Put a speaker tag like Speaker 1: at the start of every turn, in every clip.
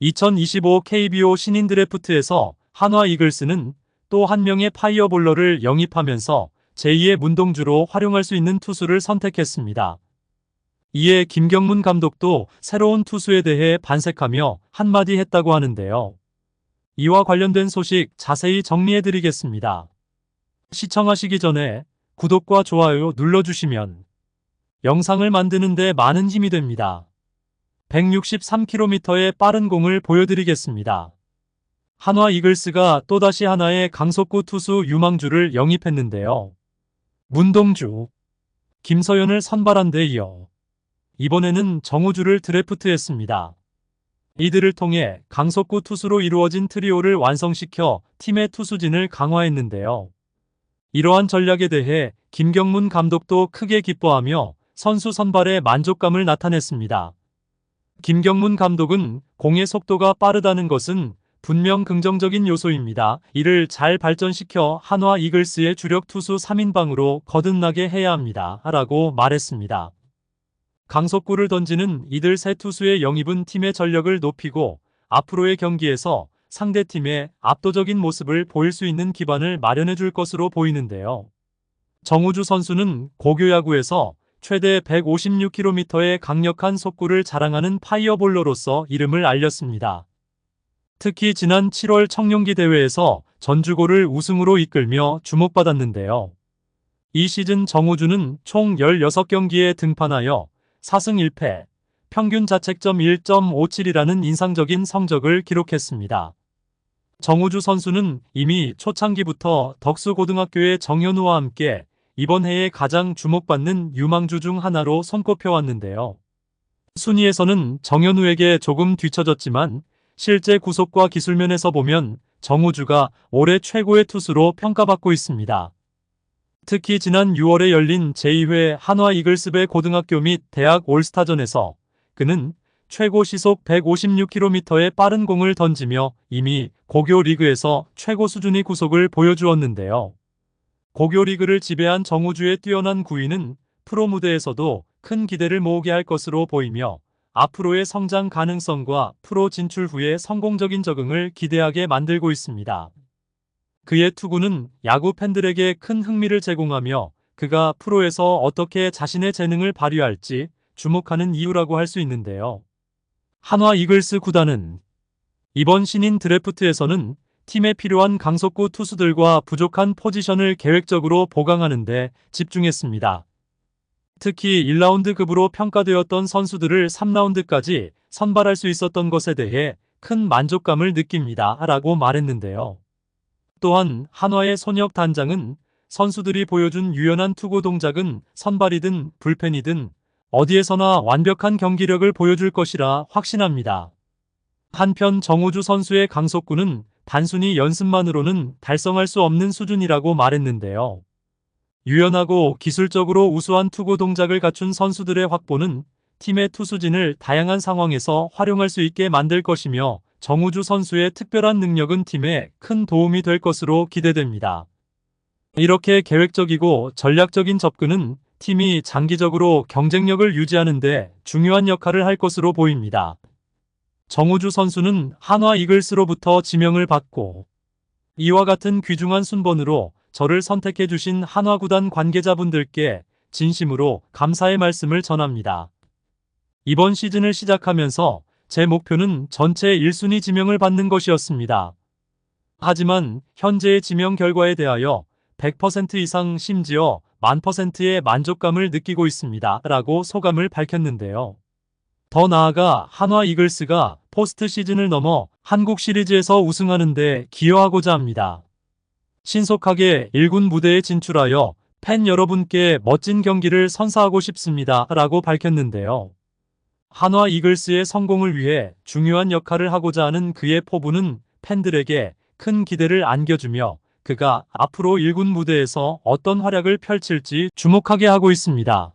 Speaker 1: 2025 KBO 신인 드래프트에서 한화 이글스는 또 한 명의 파이어볼러를 영입하면서 제2의 문동주로 활용할 수 있는 투수를 선택했습니다. 이에 김경문 감독도 새로운 투수에 대해 반색하며 한마디 했다고 하는데요. 이와 관련된 소식 자세히 정리해드리겠습니다. 시청하시기 전에 구독과 좋아요 눌러주시면 영상을 만드는 데 많은 힘이 됩니다. 163km의 빠른 공을 보여드리겠습니다. 한화 이글스가 또다시 하나의 강속구 투수 유망주를 영입했는데요. 문동주, 김서현을 선발한 데 이어 이번에는 정우주를 드래프트했습니다. 이들을 통해 강속구 투수로 이루어진 트리오를 완성시켜 팀의 투수진을 강화했는데요. 이러한 전략에 대해 김경문 감독도 크게 기뻐하며 선수 선발에 만족감을 나타냈습니다. 김경문 감독은 공의 속도가 빠르다는 것은 분명 긍정적인 요소입니다. 이를 잘 발전시켜 한화 이글스의 주력 투수 3인방으로 거듭나게 해야 합니다. 라고 말했습니다. 강속구를 던지는 이들 세 투수의 영입은 팀의 전력을 높이고 앞으로의 경기에서 상대팀의 압도적인 모습을 보일 수 있는 기반을 마련해 줄 것으로 보이는데요. 정우주 선수는 고교야구에서 최대 156km의 강력한 속구를 자랑하는 파이어볼러로서 이름을 알렸습니다. 특히 지난 7월 청룡기 대회에서 전주고를 우승으로 이끌며 주목받았는데요. 이 시즌 정우주는 총 16경기에 등판하여 4승 1패, 평균 자책점 1.57이라는 인상적인 성적을 기록했습니다. 정우주 선수는 이미 초창기부터 덕수고등학교의 정현우와 함께 이번 해에 가장 주목받는 유망주 중 하나로 손꼽혀왔는데요. 순위에서는 정현우에게 조금 뒤처졌지만 실제 구속과 기술면에서 보면 정우주가 올해 최고의 투수로 평가받고 있습니다. 특히 지난 6월에 열린 제2회 한화 이글스배 고등학교 및 대학 올스타전에서 그는 최고 시속 156km의 빠른 공을 던지며 이미 고교 리그에서 최고 수준의 구속을 보여주었는데요. 고교 리그를 지배한 정우주의 뛰어난 구위는 프로 무대에서도 큰 기대를 모으게 할 것으로 보이며 앞으로의 성장 가능성과 프로 진출 후의 성공적인 적응을 기대하게 만들고 있습니다. 그의 투구는 야구 팬들에게 큰 흥미를 제공하며 그가 프로에서 어떻게 자신의 재능을 발휘할지 주목하는 이유라고 할 수 있는데요. 한화 이글스 구단은 이번 신인 드래프트에서는 팀에 필요한 강속구 투수들과 부족한 포지션을 계획적으로 보강하는 데 집중했습니다. 특히 1라운드급으로 평가되었던 선수들을 3라운드까지 선발할 수 있었던 것에 대해 큰 만족감을 느낍니다. 라고 말했는데요. 또한 한화의 손혁 단장은 선수들이 보여준 유연한 투구 동작은 선발이든 불펜이든 어디에서나 완벽한 경기력을 보여줄 것이라 확신합니다. 한편 정우주 선수의 강속구는 단순히 연습만으로는 달성할 수 없는 수준이라고 말했는데요. 유연하고 기술적으로 우수한 투구 동작을 갖춘 선수들의 확보는 팀의 투수진을 다양한 상황에서 활용할 수 있게 만들 것이며 정우주 선수의 특별한 능력은 팀에 큰 도움이 될 것으로 기대됩니다. 이렇게 계획적이고 전략적인 접근은 팀이 장기적으로 경쟁력을 유지하는 데 중요한 역할을 할 것으로 보입니다. 정우주 선수는 한화 이글스로부터 지명을 받고 이와 같은 귀중한 순번으로 저를 선택해 주신 한화 구단 관계자분들께 진심으로 감사의 말씀을 전합니다. 이번 시즌을 시작하면서 제 목표는 전체 1순위 지명을 받는 것이었습니다. 하지만 현재의 지명 결과에 대하여 100% 이상 심지어 1000%의 만족감을 느끼고 있습니다. 라고 소감을 밝혔는데요. 더 나아가 한화 이글스가 포스트 시즌을 넘어 한국 시리즈에서 우승하는 데 기여하고자 합니다. 신속하게 1군 무대에 진출하여 팬 여러분께 멋진 경기를 선사하고 싶습니다. 라고 밝혔는데요. 한화 이글스의 성공을 위해 중요한 역할을 하고자 하는 그의 포부는 팬들에게 큰 기대를 안겨주며 그가 앞으로 1군 무대에서 어떤 활약을 펼칠지 주목하게 하고 있습니다.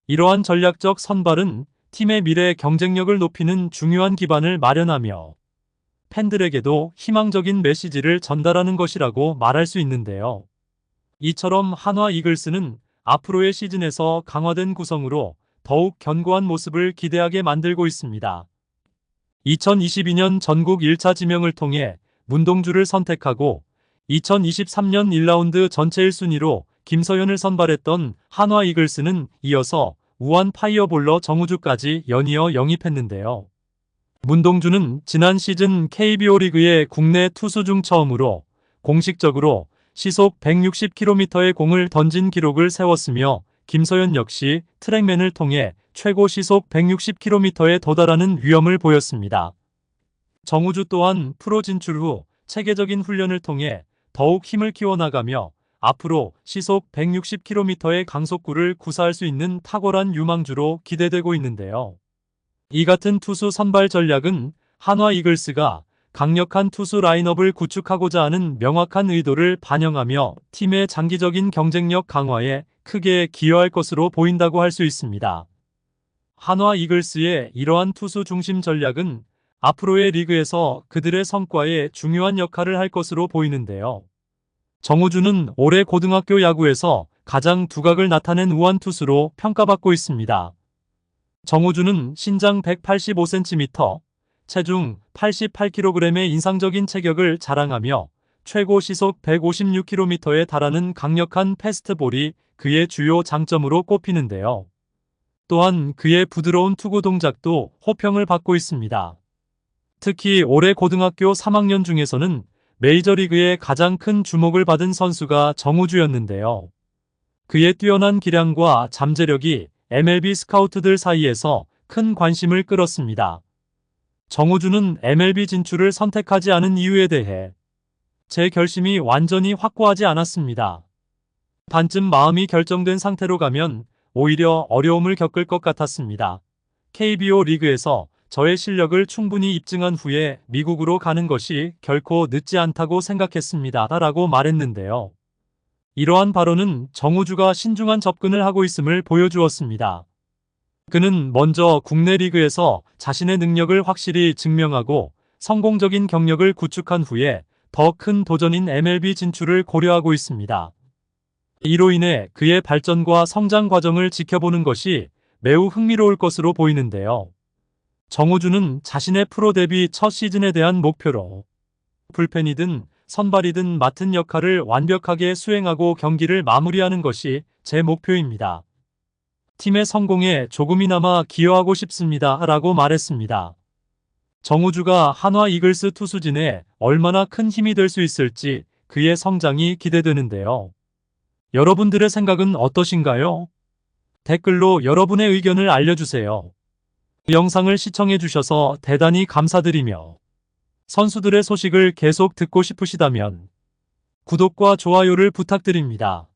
Speaker 1: 이러한 전략적 선발은 팀의 미래 경쟁력을 높이는 중요한 기반을 마련하며 팬들에게도 희망적인 메시지를 전달하는 것이라고 말할 수 있는데요. 이처럼 한화 이글스는 앞으로의 시즌에서 강화된 구성으로 더욱 견고한 모습을 기대하게 만들고 있습니다. 2022년 전국 1차 지명을 통해 문동주를 선택하고 2023년 1라운드 전체 1순위로 김서현을 선발했던 한화 이글스는 이어서 우한 파이어볼러 정우주까지 연이어 영입했는데요. 문동주는 지난 시즌 KBO 리그의 국내 투수 중 처음으로 공식적으로 시속 160km의 공을 던진 기록을 세웠으며 김서현 역시 트랙맨을 통해 최고 시속 160km에 도달하는 위엄을 보였습니다. 정우주 또한 프로 진출 후 체계적인 훈련을 통해 더욱 힘을 키워나가며 앞으로 시속 160km의 강속구를 구사할 수 있는 탁월한 유망주로 기대되고 있는데요. 이 같은 투수 선발 전략은 한화 이글스가 강력한 투수 라인업을 구축하고자 하는 명확한 의도를 반영하며 팀의 장기적인 경쟁력 강화에 크게 기여할 것으로 보인다고 할 수 있습니다. 한화 이글스의 이러한 투수 중심 전략은 앞으로의 리그에서 그들의 성과에 중요한 역할을 할 것으로 보이는데요. 정우주는 올해 고등학교 야구에서 가장 두각을 나타낸 우완 투수로 평가받고 있습니다. 정우주는 신장 185cm, 체중 88kg의 인상적인 체격을 자랑하며 최고 시속 156km에 달하는 강력한 패스트볼이 그의 주요 장점으로 꼽히는데요. 또한 그의 부드러운 투구 동작도 호평을 받고 있습니다. 특히 올해 고등학교 3학년 중에서는 메이저리그의 가장 큰 주목을 받은 선수가 정우주였는데요. 그의 뛰어난 기량과 잠재력이 MLB 스카우트들 사이에서 큰 관심을 끌었습니다. 정우주는 MLB 진출을 선택하지 않은 이유에 대해 제 결심이 완전히 확고하지 않았습니다. 반쯤 마음이 결정된 상태로 가면 오히려 어려움을 겪을 것 같았습니다. KBO 리그에서 저의 실력을 충분히 입증한 후에 미국으로 가는 것이 결코 늦지 않다고 생각했습니다. 라고 말했는데요. 이러한 발언은 정우주가 신중한 접근을 하고 있음을 보여주었습니다. 그는 먼저 국내 리그에서 자신의 능력을 확실히 증명하고 성공적인 경력을 구축한 후에 더 큰 도전인 MLB 진출을 고려하고 있습니다. 이로 인해 그의 발전과 성장 과정을 지켜보는 것이 매우 흥미로울 것으로 보이는데요. 정우주는 자신의 프로 데뷔 첫 시즌에 대한 목표로 불펜이든 선발이든 맡은 역할을 완벽하게 수행하고 경기를 마무리하는 것이 제 목표입니다. 팀의 성공에 조금이나마 기여하고 싶습니다. 라고 말했습니다. 정우주가 한화 이글스 투수진에 얼마나 큰 힘이 될 수 있을지 그의 성장이 기대되는데요. 여러분들의 생각은 어떠신가요? 댓글로 여러분의 의견을 알려주세요. 영상을 시청해주셔서 대단히 감사드리며 선수들의 소식을 계속 듣고 싶으시다면 구독과 좋아요를 부탁드립니다.